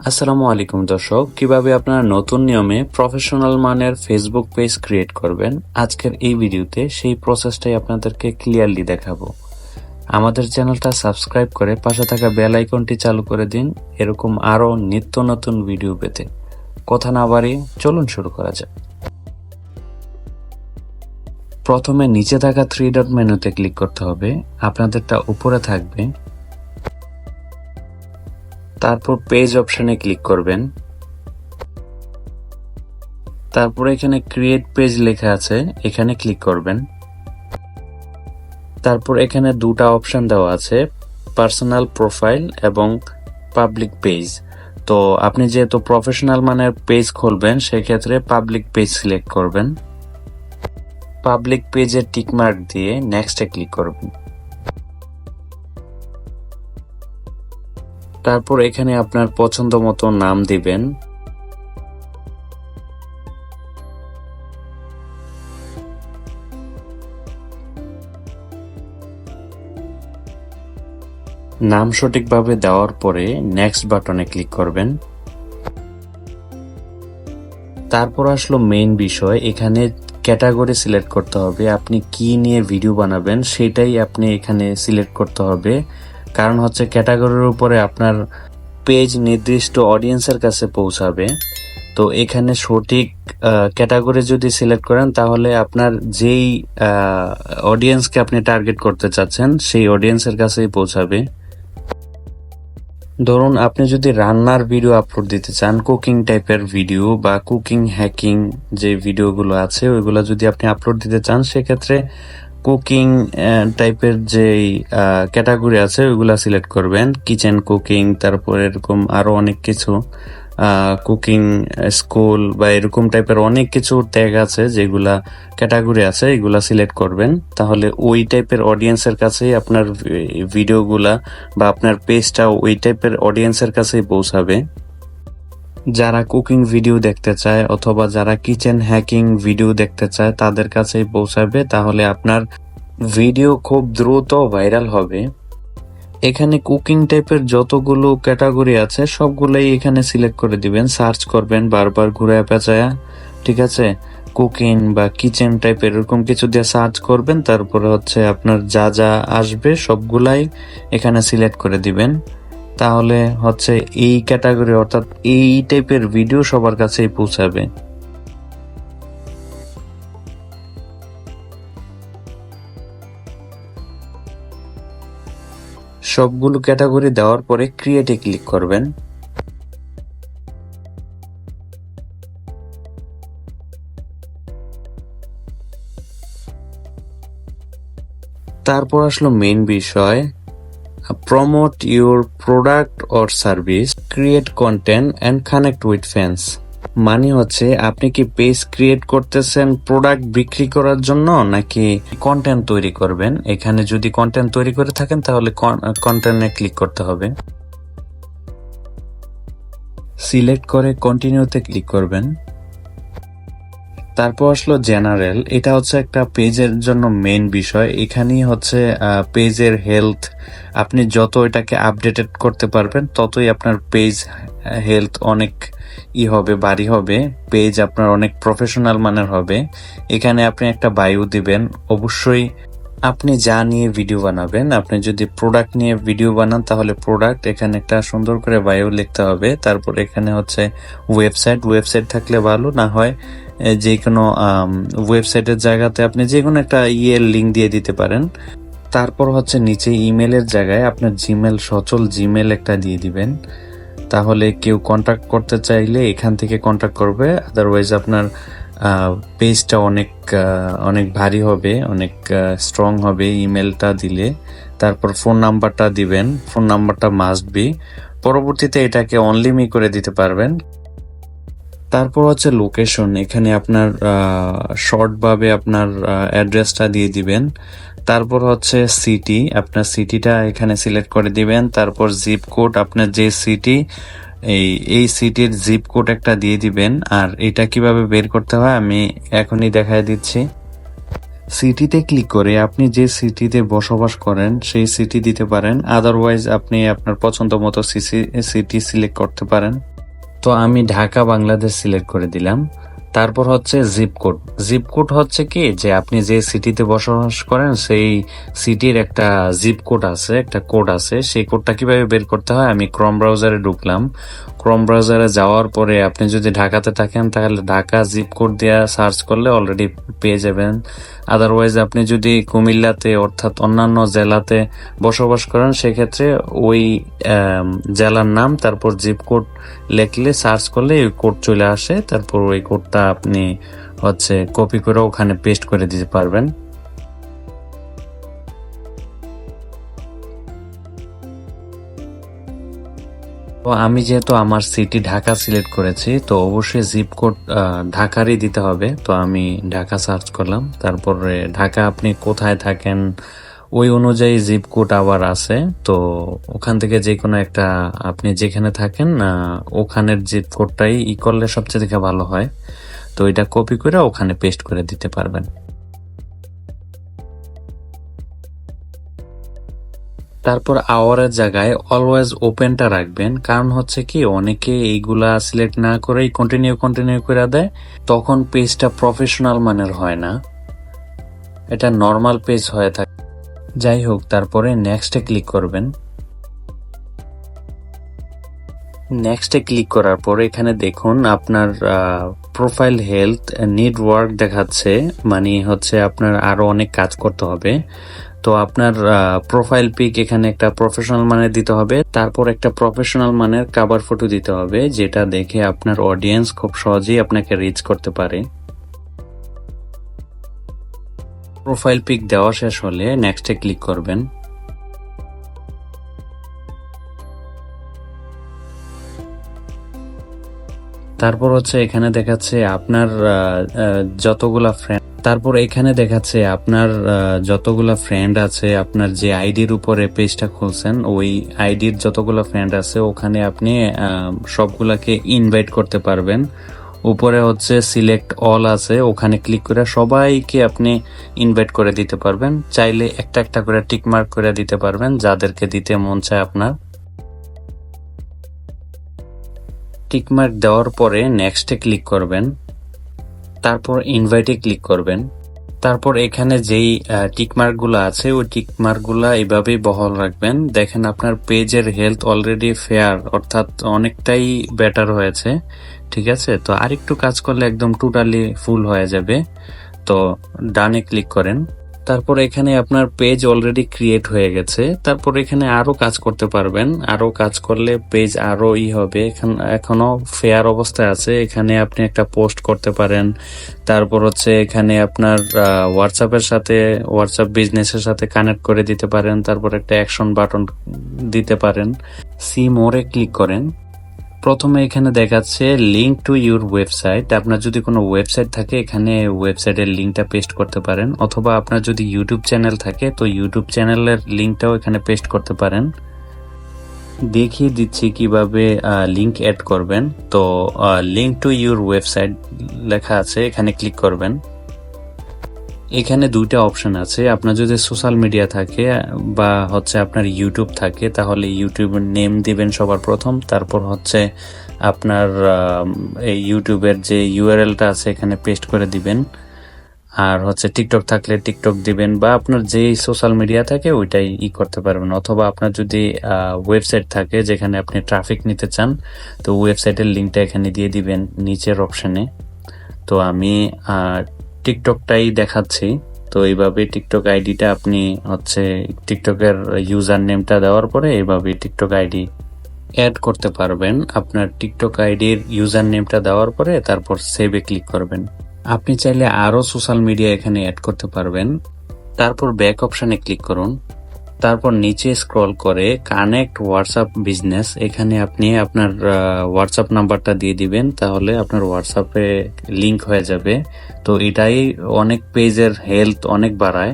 আসসালামু আলাইকুম দর্শক, কিভাবে আপনারা নতুন নিয়মে প্রফেশনাল মানের ফেসবুক পেজ ক্রিয়েট করবেন আজকের এই ভিডিওতে সেই প্রসেসটাই আপনাদেরকে ক্লিয়ারলি দেখাবো। আমাদের চ্যানেলটা সাবস্ক্রাইব করে পাশে থাকা বেল আইকনটি চালু করে দিন এরকম আরো নিত্য নতুন ভিডিও পেতে। কথা না বাড়িয়ে চলুন শুরু করা যাক। প্রথমে নিচে থাকা 3 ডট মেনুতে ক্লিক করতে হবে, আপনাদেরটা উপরে থাকবে। তারপর পেজ অপশনে ক্লিক করবেন। তারপর এখানে ক্রিয়েট পেজ লেখা আছে, এখানে ক্লিক করবেন। তারপর এখানে দুটা অপশন দেওয়া আছে, পার্সোনাল প্রোফাইল এবং পাবলিক পেজ। তো আপনি যেহেতু প্রফেশনাল মানের পেজ খুলবেন সেক্ষেত্রে পাবলিক পেজ সিলেক্ট করবেন। পাবলিক পেজের টিকমার্ক দিয়ে নেক্সটে ক্লিক করবেন। তারপর এখানে আপনার পছন্দ মতো নাম দিবেন। নাম সঠিকভাবে দেওয়ার পরে নেক্সট বাটনে ক্লিক করবেন। তারপর আসলো মেইন বিষয়, এখানে ক্যাটাগরি সিলেক্ট করতে হবে। আপনি কি নিয়ে ভিডিও বানাবেন সেটাই আপনি এখানে সিলেক্ট করতে হবে, কারণ হচ্ছে ক্যাটাগরির উপরে আপনার পেজ নির্দিষ্ট অডিয়েন্সের কাছে পৌঁছাবে। তো এখানে সঠিক ক্যাটাগরি যদি সিলেক্ট করেন তাহলে আপনার যেই অডিয়েন্সকে আপনি টার্গেট করতে চাচ্ছেন সেই অডিয়েন্সের কাছেই পৌঁছাবে। ধরুন আপনি যদি রান্নার ভিডিও আপলোড দিতে চান, কুকিং টাইপের ভিডিও বা কুকিং হ্যাকিং যে ভিডিওগুলো আছে ওইগুলো যদি আপনি আপলোড দিতে চান সেক্ষেত্রে কুকিং টাইপের যে ক্যাটাগরি আছে ওইগুলা সিলেক্ট করবেন। কিচেন কুকিং, তারপর এরকম আরো অনেক কিছু কুকিং স্কুল বা এরকম টাইপের অনেক কিছু ট্যাগ আছে যেগুলা ক্যাটাগরি আছে, এগুলা সিলেক্ট করবেন। তাহলে ওই টাইপের অডিয়েন্সের কাছেই আপনার ভিডিওগুলা বা আপনার পেজটা ওই টাইপের অডিয়েন্সের কাছেই পৌঁছাবে। যারা কুকিং ভিডিও দেখতে চায় অথবা যারা কিচেন হ্যাকিং ভিডিও দেখতে চায় তাদের কাছেই পৌঁছাবে। তাহলে আপনার ভিডিও খুব দ্রুত ভাইরাল হবে। এখানে কুকিং টাইপের যতগুলো ক্যাটাগরি আছে সবগুলোই এখানে সিলেক্ট করে দিবেন, সার্চ করবেন বারবার ঘুরায় পেঁচায়া, ঠিক আছে। কুকিং বা কিচেন টাইপের এরকম কিছু দিয়ে সার্চ করবেন, তারপরে হচ্ছে আপনার যা যা আসবে সবগুলাই এখানে সিলেক্ট করে দিবেন। তাহলে হচ্ছে এই ক্যাটাগরি অর্থাৎ এই টাইপের ভিডিও সবার কাছেই পৌঁছাবে। সবগুলো ক্যাটাগরি দেওয়ার পরে ক্রিয়েটে ক্লিক করবেন। তারপর আসলো মেইন বিষয়, promote your product or service, create content and connect with fans. মানে হচ্ছে আপনি কি পেজ ক্রিয়েট করতেছেন প্রোডাক্ট বিক্রি করার জন্য নাকি কন্টেন্ট তৈরি করবেন। এখানে যদি কন্টেন্ট তৈরি করে থাকেন তাহলে কন্টেন্টে ক্লিক করতে হবে। সিলেক্ট করে কন্টিনিউতে ক্লিক করবেন। তারপর আসলো জেনারেল, এটা হচ্ছে একটা পেজের জন্য মেইন বিষয়। এখানেই হচ্ছে পেজের হেলথ, আপনি যত এটাকে আপডেটেড করতে পারবেন ততই আপনার পেজ হেলথ অনেক হবে, ভারী হবে, পেজ আপনার অনেক প্রফেশনাল মানের হবে। এখানে আপনি একটা বায়ো দিবেন। অবশ্যই আপনি যা নিয়ে ভিডিও বানাবেন, আপনি যদি প্রোডাক্ট নিয়ে ভিডিও বানান তাহলে প্রোডাক্ট, এখানে একটা সুন্দর করে বায়ো লিখতে হবে। তারপর এখানে হচ্ছে ওয়েবসাইট থাকলে ভালো, না হয় যে কোনো ওয়েবসাইটের জায়গাতে আপনি যে কোনো একটা লিঙ্ক দিয়ে দিতে পারেন। তারপর হচ্ছে নিচে ইমেলের জায়গায় আপনার জিমেল, সচল জিমেল একটা দিয়ে দিবেন। তাহলে কেউ কন্ট্যাক্ট করতে চাইলে এখান থেকে কন্ট্যাক্ট করবে, আদারওয়াইজ আপনার পেজটা অনেক ভারী হবে, অনেক স্ট্রং হবে ইমেলটা দিলে। তারপর ফোন নাম্বারটা দিবেন, ফোন নাম্বারটা মাস্ট বি। পরবর্তীতে এটাকে অনলিমি করে দিতে পারবেন। তারপর হচ্ছে লোকেশন, এখানে আপনার শর্ট ভাবে আপনার অ্যাড্রেসটা দিয়ে দিবেন। তারপর হচ্ছে সিটি, আপনার সিটিটা এখানে সিলেক্ট করে দিবেন। তারপর জিপ কোড, আপনার যে সিটি এই সিটির জিপ কোড একটা দিয়ে দিবেন। আর এটা কিভাবে বের করতে হয় আমি এখনই দেখায় দিচ্ছি। সিটিতে ক্লিক করে আপনি যে সিটিতে বসবাস করেন সেই সিটি দিতে পারেন, আদারওয়াইজ আপনি আপনার পছন্দ মতো সিটি সিলেক্ট করতে পারেন। তো আমি ঢাকা বাংলাদেশ সিলেক্ট করে দিলাম। তারপর হচ্ছে জিপ কোড। জিপ কোড হচ্ছে কি যে আপনি যে সিটিতে বসবাস করেন সেই সিটির একটা জিপ কোড আছে, একটা কোড আছে। সেই কোডটা কিভাবে বের করতে হয়, আমি ক্রোম ব্রাউজারে ঢুকলাম। ক্রোম ব্রাউজারে যাওয়ার পরে আপনি যদি ঢাকাতে থাকেন তাহলে ঢাকা জিপ কোড দিয়ে সার্চ করলে অলরেডি পেয়ে যাবেন। আদারওয়াইজ আপনি যদি কুমিল্লাতে অর্থাৎ অন্যান্য জেলাতে বসবাস করেন সেক্ষেত্রে ওই জেলার নাম তারপর জিপ কোড লিখলে সার্চ করলে ওই কোড চলে আসে। তারপর ওই কোডটা আপনি হচ্ছে কপি করে ওখানে পেস্ট করে দিতে পারবেন। তো আমি যেহেতু আমার সিটি ঢাকা সিলেক্ট করেছি তো অবশ্যই জিপ কোড ঢাকারই দিতে হবে। তো আমি ঢাকা সার্চ করলাম, তারপরে ঢাকা আপনি কোথায় থাকেন ওই অনুযায়ী জিপ কোড আবার আছে। তো ওখান থেকে যে কোনো একটা আপনি যেখানে থাকেন ওখানের জিপ কোডটাই করলে সবচেয়ে থেকে ভালো হয়। তো এটা কপি করে ওখানে পেস্ট করে দিতে পারবেন। তারপর আওয়ারের জায়গায় অলওয়েজ ওপেনটা রাখবেন, কারণ হচ্ছে কি অনেকে এইগুলা সিলেক্ট না করেই কন্টিনিউ করে দেয়, তখন পেজটা প্রফেশনাল মানের হয় না, এটা নর্মাল পেজ হয়ে থাকে। যাই হোক, তারপরে নেক্সটে ক্লিক করবেন। নেক্সটে ক্লিক করার পর এখানে দেখুন আপনার প্রোফাইল হেলথ নিড ওয়ার্ক দেখাচ্ছে, মানে হচ্ছে আপনার আরো অনেক কাজ করতে হবে। তো আপনার প্রোফাইল পিক এখানে একটা প্রফেশনাল মানের দিতে হবে, তারপর একটা প্রফেশনাল মানের কভার ফটো দিতে হবে যেটা দেখে আপনার অডিয়েন্স খুব সহজেই আপনাকে রিচ করতে পারে। প্রোফাইল পিক দেওয়া শেষ হলে নেক্সটে ক্লিক করবেন। তারপর হচ্ছে এখানে দেখাচ্ছে আপনার যতগুলা ফ্রেন্ড, তারপর এখানে দেখাচ্ছে আপনার যতগুলা ফ্রেন্ড আছে, আপনার যে আইডির উপরে পেজটা খুলছেন ওই আইডির যতগুলা ফ্রেন্ড আছে ওখানে আপনি সবগুলাকে ইনভাইট করতে পারবেন। উপরে হচ্ছে সিলেক্ট অল আছে, ওখানে ক্লিক করে সবাইকে আপনি ইনভাইট করে দিতে পারবেন। চাইলে একটা একটা করে টিক মার্ক করে দিতে পারবেন যাদেরকে দিতে মন চায় আপনার। টিকমার্ক দেওয়ার পরে নেক্সটে ক্লিক করবেন, তারপর ইনভাইটে ক্লিক করবেন। তারপর এখানে যেই টিকমার্কগুলো আছে ওই টিকমার্কগুলো এইভাবেই বহাল রাখবেন। দেখেন আপনার পেজের হেলথ অলরেডি ফেয়ার, অর্থাৎ অনেকটাই বেটার হয়েছে। ঠিক আছে, তো আরেকটু কাজ করলে একদম টোটালি ফুল হয়ে যাবে। তো ডানে ক্লিক করেন। তারপর এখানে আপনার পেজ অলরেডি ক্রিয়েট হয়ে গেছে। তারপর এখানে আরো কাজ করতে পারবেন, আরো কাজ করলে পেজ আরো হবে। এখনো ফেয়ার অবস্থায় আছে। এখানে আপনি একটা পোস্ট করতে পারেন। তারপর হচ্ছে এখানে আপনার হোয়াটসঅ্যাপের সাথে, হোয়াটসঅ্যাপ বিজনেসের সাথে কানেক্ট করে দিতে পারেন। তারপর একটা অ্যাকশন বাটন দিতে পারেন। সি মোরে ক্লিক করেন। প্রথমে এখানে দেখাচ্ছে লিঙ্ক টু ইউর ওয়েবসাইট। আপনার যদি কোনো ওয়েবসাইট থাকে এখানে ওয়েবসাইটের লিঙ্কটা পেস্ট করতে পারেন, অথবা আপনার যদি ইউটিউব চ্যানেল থাকে তো ইউটিউব চ্যানেলের লিঙ্কটাও এখানে পেস্ট করতে পারেন। দেখিয়ে দিচ্ছি কিভাবে লিঙ্ক অ্যাড করবেন। তো লিঙ্ক টু ইউর ওয়েবসাইট লেখা আছে, এখানে ক্লিক করবেন। এখানে দুইটা অপশন আছে, আপনার যদি সোশ্যাল মিডিয়া থাকে বা হচ্ছে আপনার ইউটিউব থাকে তাহলে ইউটিউবের নেম দিবেন সবার প্রথম, তারপর হচ্ছে আপনার এই ইউটিউবের যে ইউআরএলটা আছে এখানে পেস্ট করে দিবেন। আর হচ্ছে টিকটক থাকলে টিকটক দিবেন, বা আপনার যেই সোশ্যাল মিডিয়া থাকে ওইটাই করতে পারবেন। অথবা আপনার যদি ওয়েবসাইট থাকে যেখানে আপনি ট্রাফিক নিতে চান তো ওয়েবসাইটের লিঙ্কটা এখানে দিয়ে দিবেন নিচের অপশনে। তো আমি টিকটকটাই দেখাচ্ছি। তো এইভাবে টিকটক আইডিটা আপনি হচ্ছে টিকটকের ইউজার নেমটা দেওয়ার পরে এইভাবে টিকটক আইডি অ্যাড করতে পারবেন। আপনার টিকটক আইডির ইউজার নেমটা দেওয়ার পরে তারপর সেভে ক্লিক করবেন। আপনি চাইলে আরো সোশ্যাল মিডিয়া এখানে অ্যাড করতে পারবেন। তারপর ব্যাক অপশনে ক্লিক করুন। তারপর নিচে স্ক্রল করে কানেক্ট হোয়াটসঅ্যাপ বিজনেস, এখানে আপনি আপনার হোয়াটসঅ্যাপ নাম্বারটা দিয়ে দিবেন, তাহলে আপনার হোয়াটসঅ্যাপে লিংক হয়ে যাবে। তো এটাই অনেক পেজের হেলথ অনেক বাড়ায়,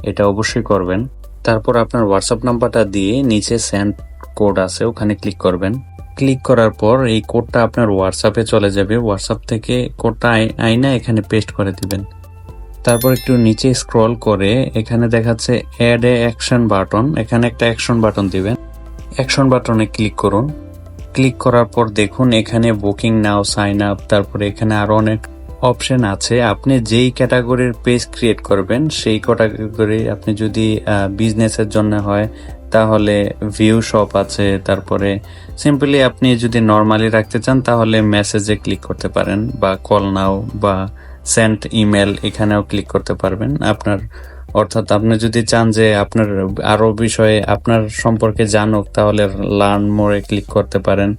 এটা অবশ্যই করবেন। তারপর আপনার হোয়াটসঅ্যাপ নাম্বারটা দিয়ে নিচে সেন্ড কোড আছে ওখানে ক্লিক করবেন। ক্লিক করার পর এই কোডটা আপনার হোয়াটসঅ্যাপে চলে যাবে। হোয়াটসঅ্যাপ থেকে কোডটা আইনা এখানে পেস্ট করে দিবেন। তারপর একটু নিচে স্ক্রল করে এখানে দেখাচ্ছে অ্যাড এ অ্যাকশন বাটন, এখানে একটা অ্যাকশন বাটন দিবেন। অ্যাকশন বাটনে ক্লিক করুন। ক্লিক করার পর দেখুন এখানে বুকিং নাও, সাইন আপ, তারপরে এখানে আরো অনেক অপশন আছে। আপনি যেই ক্যাটাগরির পেজ ক্রিয়েট করবেন সেই ক্যাটাগরি, আপনি যদি বিজনেসের জন্য হয় তাহলে ভিউ শপ আছে, তারপরে সিম্পলি আপনি যদি নর্মালি রাখতে চান তাহলে মেসেজে ক্লিক করতে পারেন, বা কল নাও বা সেন্ড ইমেল এখানেও ক্লিক করতে পারবেন আপনার। অর্থাৎ আপনি যদি চান যে আপনার আরো বিষয়ে আপনার সম্পর্কে জানুক তাহলে লার্ন মোরে ক্লিক করতে পারেন।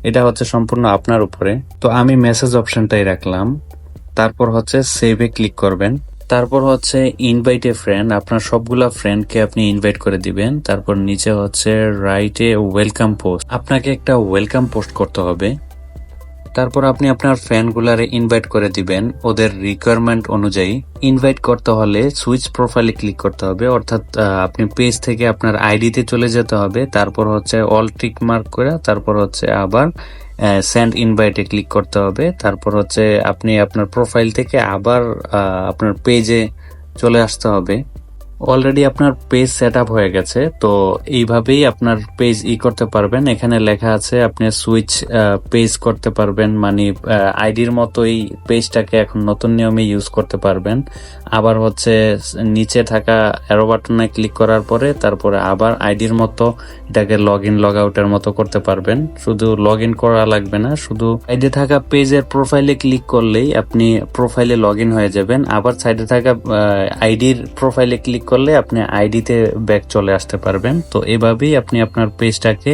এটা হচ্ছে সম্পূর্ণ আপনার উপরে। তো আমি মেসেজ অপশনটাই রাখলাম। তারপর হচ্ছে সেভে ক্লিক করবেন। তারপর হচ্ছে ইনভাইট এ ফ্রেন্ড, আপনার সবগুলা ফ্রেন্ডকে আপনি ইনভাইট করে দিবেন। তারপর নিচে হচ্ছে রাইট এ ওয়েলকাম পোস্ট, আপনাকে একটা ওয়েলকাম পোস্ট করতে হবে। তারপর আপনি আপনার ফ্রেন্ডগুলারে ইনভাইট করে দিবেন ওদের রিকোয়ারমেন্ট অনুযায়ী। ইনভাইট করতে হলে সুইচ প্রোফাইলে ক্লিক করতে হবে, অর্থাৎ আপনি পেজ থেকে আপনার আইডিতে চলে যেতে হবে। তারপর হচ্ছে অল টিক মার্ক করে তারপর হচ্ছে আবার সেন্ড ইনভাইটে ক্লিক করতে হবে। তারপর হচ্ছে আপনি আপনার প্রোফাইল থেকে আবার আপনার পেজে চলে আসতে হবে। অলরেডি আপনার পেজ সেট আপ হয়ে গেছে, তো এইভাবেই আপনার পেজ করতে পারবেন। এখানে লেখা আছে আপনি সুইচ পেজ করতে পারবেন, মানে আইডির মতোই পেজটাকে এখন নতুন নিয়মে ইউজ করতে পারবেন। আবার হচ্ছে নিচে থাকা অ্যারো বাটনে ক্লিক করার পরে তারপরে আবার আইডির মতো এটাকে লগ ইন লগ আউটের মতো করতে পারবেন। শুধু লগ ইন করা লাগবে না, শুধু সাইডে থাকা পেজের প্রোফাইলে ক্লিক করলেই আপনি প্রোফাইলে লগ ইন হয়ে যাবেন। আবার সাইডে থাকা আইডির প্রোফাইলে ক্লিক করলে আপনি আইডিতে ব্যাক চলে আসতে পারবেন। তো এভাবেই আপনি আপনার পেজটাকে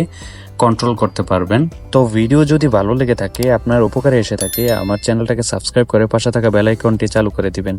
কন্ট্রোল করতে পারবেন। তো ভিডিও যদি ভালো লেগে থাকে, আপনার উপকারে এসে থাকে, আমার চ্যানেলটাকে সাবস্ক্রাইব করে পাশে থাকা বেল আইকনটি চালু করে দিবেন।